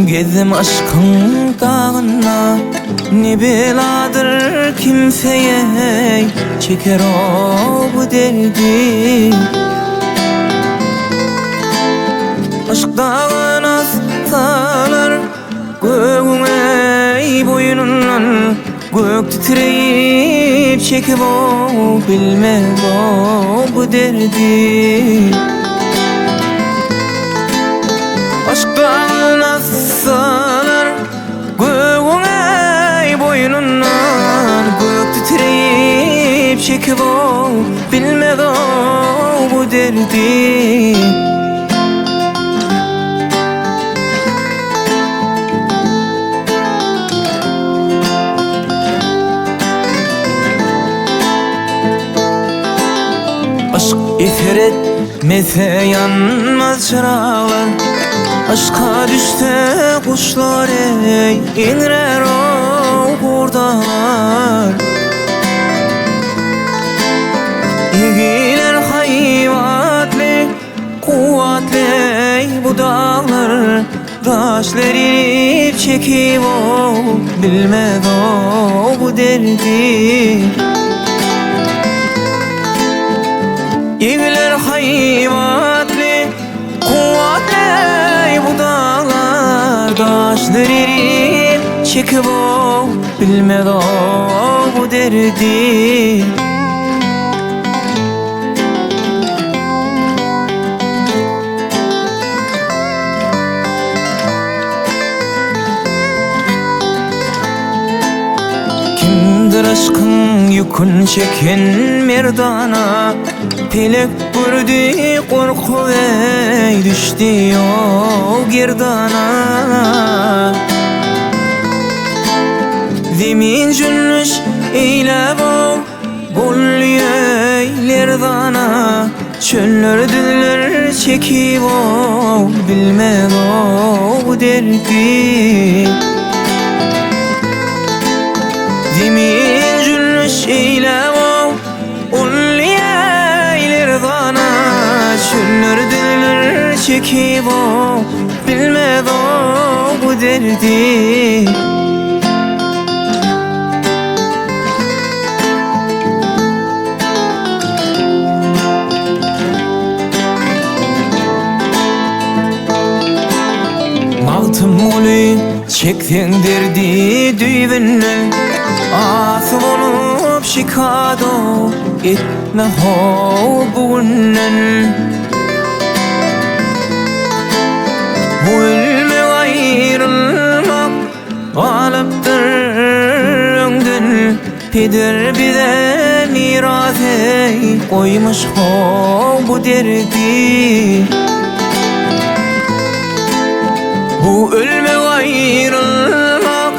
gezdim aşkın dağına. Ne beladır kimseye çeker o bu derdi. Aşk dağına salar göğüne boynundan, gök titreyip çekip o bilmez o bu derdi. Aşk dağına salar göğüne boynundan, gök titreyip çekip o bilmez o bu derdi. Aşk eser etmese yanmaz çırağlar, aşka düşse kuşlar inler o kurdalar. İgiler hayvatlı, kuvvetli bu dağlar, taşlar inip çekip o bilmez o bu derdi. İgiler hayvatlı, kuvvetli bu dağlar, taşlar inip çekip o bilmez o bu derdi. Kimdir aşkın yükün çeken merdana, pelek gördü korku ve düştü o girdana. Zemin cünnüş eylep o bolyeler dana, çöller diller çekip o bilmez o bu derdi. Zemin cünnüş eylep o bolyeler dana, çöller diller çekip o bilmez o bu derdi. Altın olu çeksen derdi düğünle, asıl olup şikado etme ho bugünden. Bu ölme ayrılmak alıptır önden, peder bize miras koymuş ho bu derdi. Bu ölme ayrılmak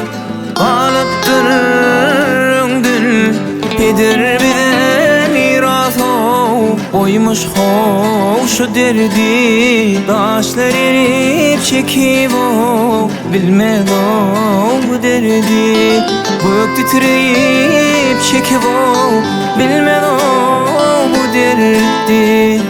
kalıptır önden, peder bize miras koymuş şu derdi. Taşlar erip çekip o bilmez o bu derdi. Gök titreyip çekip o bilmez o bu derdi.